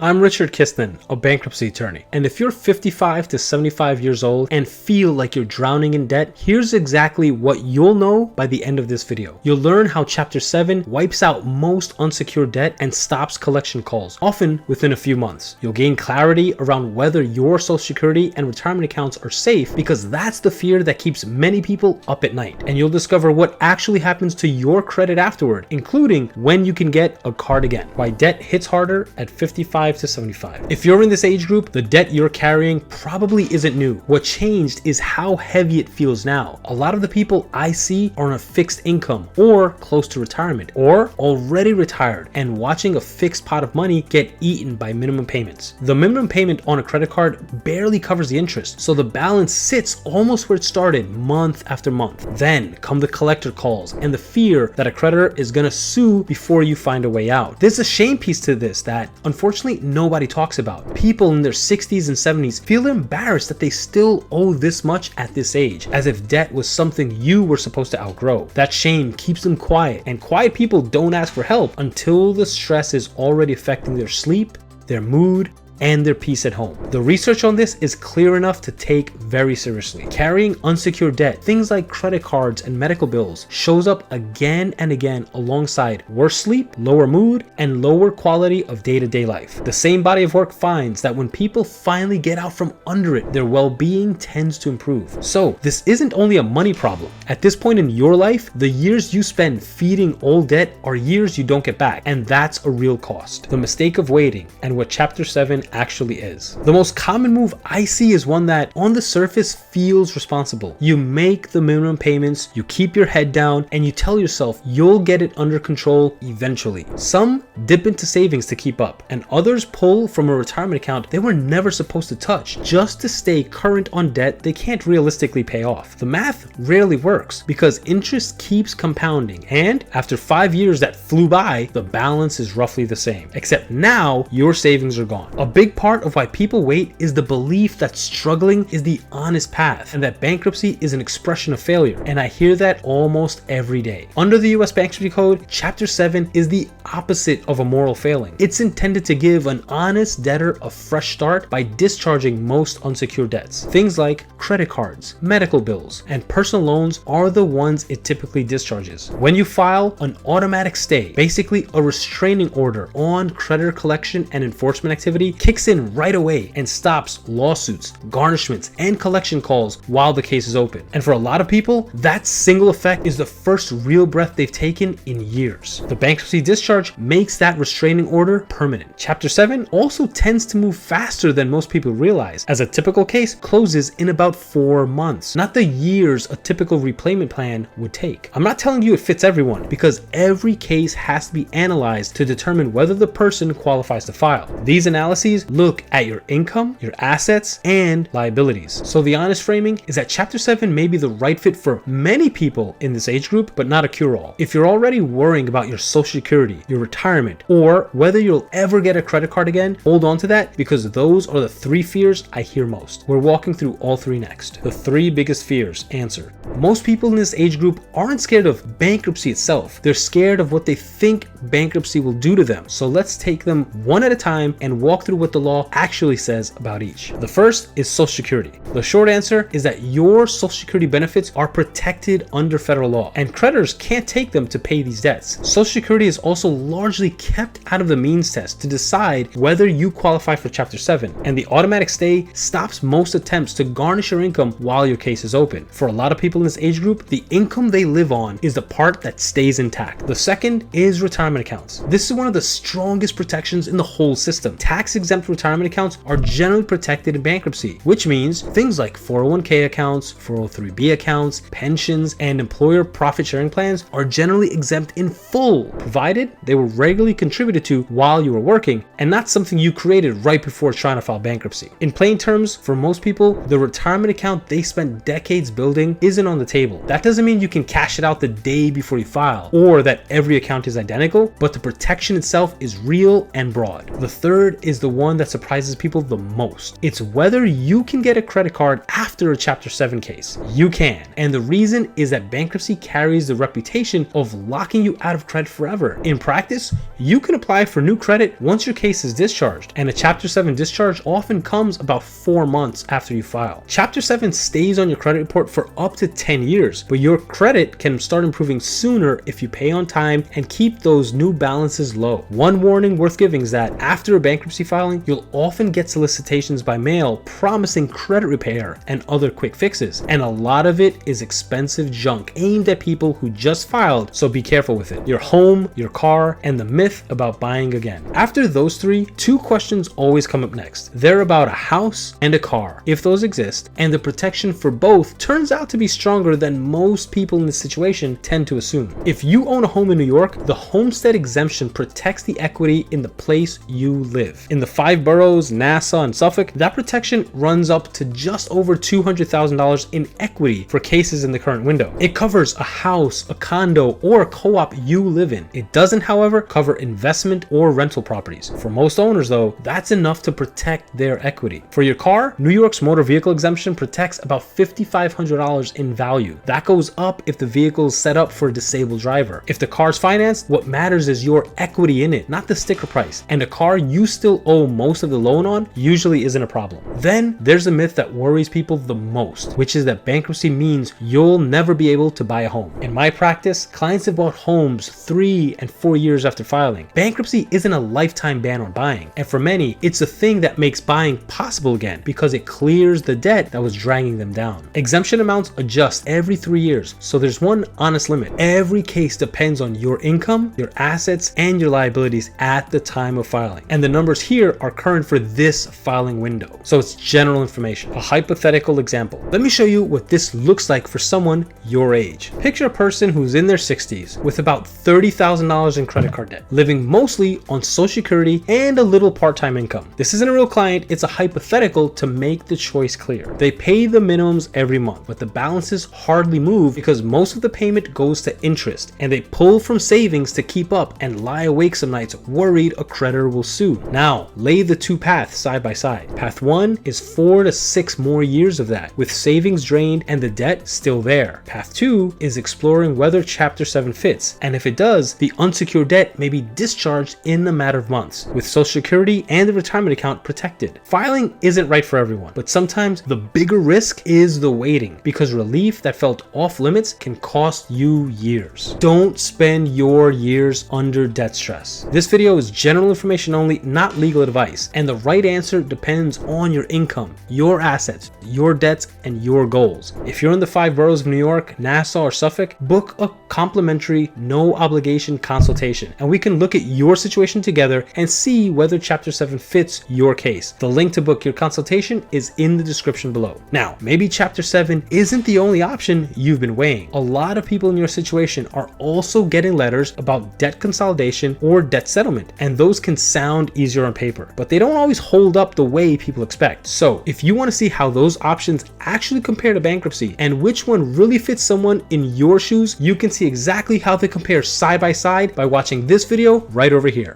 I'm Richard Kistnen, a bankruptcy attorney. And if you're 55 to 75 years old and feel like you're drowning in debt, here's exactly what you'll know by the end of this video. You'll learn how Chapter 7 wipes out most unsecured debt and stops collection calls, often within a few months. You'll gain clarity around whether your Social Security and retirement accounts are safe, because that's the fear that keeps many people up at night. And you'll discover what actually happens to your credit afterward, including when you can get a card again. Why debt hits harder at 55 to 75. If you're in this age group, the debt you're carrying probably isn't new. What changed is how heavy it feels now. A lot of the people I see are on a fixed income or close to retirement or already retired and watching a fixed pot of money get eaten by minimum payments. The minimum payment on a credit card barely covers the interest, so the balance sits almost where it started month after month. Then come the collector calls and the fear that a creditor is gonna sue before you find a way out. There's a shame piece to this that unfortunately nobody talks about. People in their 60s and 70s feel embarrassed that they still owe this much at this age, as if debt was something you were supposed to outgrow. That shame keeps them quiet, and quiet people don't ask for help until the stress is already affecting their sleep, their mood, and their peace at home. The research on this is clear enough to take very seriously. Carrying unsecured debt, things like credit cards and medical bills, shows up again and again alongside worse sleep, lower mood, and lower quality of day-to-day life. The same body of work finds that when people finally get out from under it, their well-being tends to improve. So this isn't only a money problem. At this point in your life, the years you spend feeding old debt are years you don't get back, and that's a real cost. The mistake of waiting, and what Chapter 7 actually is. The most common move I see is one that on the surface feels responsible. You make the minimum payments, you keep your head down, and you tell yourself you'll get it under control eventually. Some dip into savings to keep up, and others pull from a retirement account they were never supposed to touch just to stay current on debt they can't realistically pay off. The math rarely works because interest keeps compounding, and after 5 years that flew by, the balance is roughly the same, except now your savings are gone. A big part of why people wait is the belief that struggling is the honest path and that bankruptcy is an expression of failure, and I hear that almost every day. Under the US Bankruptcy Code, Chapter 7 is the opposite of a moral failing. It's intended to give an honest debtor a fresh start by discharging most unsecured debts. Things like credit cards, medical bills, and personal loans are the ones it typically discharges. When you file an automatic stay, basically a restraining order on creditor collection and enforcement activity, kicks in right away and stops lawsuits, garnishments, and collection calls while the case is open. And for a lot of people, that single effect is the first real breath they've taken in years. The bankruptcy discharge makes that restraining order permanent. Chapter 7 also tends to move faster than most people realize, as a typical case closes in about 4 months, not the years a typical repayment plan would take. I'm not telling you it fits everyone, because every case has to be analyzed to determine whether the person qualifies to file. These analyses look at your income, your assets, and liabilities. So the honest framing is that Chapter 7 may be the right fit for many people in this age group, but not a cure-all. If you're already worrying about your Social Security, your retirement, or whether you'll ever get a credit card again, hold on to that, because those are the 3 fears I hear most. We're walking through all 3 next. The 3 biggest fears answered. Most people in this age group aren't scared of bankruptcy itself. They're scared of what they think bankruptcy will do to them. So let's take them one at a time and walk through what the law actually says about each. The first is Social Security. The short answer is that your Social Security benefits are protected under federal law, and creditors can't take them to pay these debts. Social Security is also largely kept out of the means test to decide whether you qualify for Chapter 7, and the automatic stay stops most attempts to garnish your income while your case is open. For a lot of people in this age group, the income they live on is the part that stays intact. The second is retirement accounts. This is one of the strongest protections in the whole system. Tax-exempt retirement accounts are generally protected in bankruptcy, which means things like 401k accounts, 403b accounts, pensions, and employer profit sharing plans are generally exempt in full, provided they were regularly contributed to while you were working and not something you created right before trying to file bankruptcy. In plain terms, for most people, the retirement retirement account they spent decades building isn't on the table. That doesn't mean you can cash it out the day before you file, or that every account is identical, but the protection itself is real and broad. The third is the one that surprises people the most. It's whether you can get a credit card after a Chapter 7 case. You can, and the reason is that bankruptcy carries the reputation of locking you out of credit forever. In practice, you can apply for new credit once your case is discharged, and a Chapter 7 discharge often comes about 4 months after you file. Chapter 7 stays on your credit report for up to 10 years, but your credit can start improving sooner if you pay on time and keep those new balances low. One warning worth giving is that after a bankruptcy filing, you'll often get solicitations by mail promising credit repair and other quick fixes, and a lot of it is expensive junk aimed at people who just filed, so be careful with it. Your home, your car, and the myth about buying again. After those three, 2 questions always come up next. They're about a house and a car, if those exist, and the protection for both turns out to be stronger than most people in this situation tend to assume. If you own a home in New York, the homestead exemption protects the equity in the place you live. In the 5 boroughs, Nassau, and Suffolk, that protection runs up to just over $200,000 in equity for cases in the current window. It covers a house, a condo, or a co-op you live in. It doesn't, however, cover investment or rental properties. For most owners, though, that's enough to protect their equity. For your car, New York's motor vehicle exemption protects about $5,500 in value. That goes up if the vehicle is set up for a disabled driver. If the car's financed, what matters is your equity in it, not the sticker price. And a car you still owe most of the loan on usually isn't a problem. Then there's a myth that worries people the most, which is that bankruptcy means you'll never be able to buy a home. In my practice, clients have bought homes 3 and 4 years after filing. Bankruptcy isn't a lifetime ban on buying, and for many, it's the thing that makes buying possible again because it clears the debt that was dragging them down. Exemption amounts adjust every 3 years, so there's one honest limit. Every case depends on your income, your assets, and your liabilities at the time of filing, and the numbers here are current for this filing window, so it's general information. A hypothetical example. Let me show you what this looks like for someone your age. Picture a person who's in their 60s with about $30,000 in credit card debt, living mostly on Social Security and a little part-time income. This isn't a real client, it's a hypothetical to make the choice clear. They pay the minimums every month, but the balances hardly move because most of the payment goes to interest, and they pull from savings to keep up and lie awake some nights worried a creditor will sue. Now, lay the 2 paths side by side. Path 1 is 4 to 6 more years of that, with savings drained and the debt still there. Path 2 is exploring whether Chapter 7 fits, and if it does, the unsecured debt may be discharged in a matter of months, with Social Security and the retirement account protected. Filing isn't right for everyone, but sometimes the bigger risk is the waiting, because relief that felt off limits can cost you years. Don't spend your years under debt stress. This video is general information only, not legal advice, and the right answer depends on your income, your assets, your debts, and your goals. If you're in the 5 boroughs of New York, Nassau, or Suffolk, book a complimentary, no obligation consultation, and we can look at your situation together and see whether Chapter 7 fits your case. The link to book your consultation is in the description below. Now, maybe Chapter 7 isn't the only option you've been weighing. A lot of people in your situation are also getting letters about debt consolidation or debt settlement, and those can sound easier on paper, but they don't always hold up the way people expect. So if you want to see how those options actually compare to bankruptcy and which one really fits someone in your shoes, you can see exactly how they compare side by side by watching this video right over here.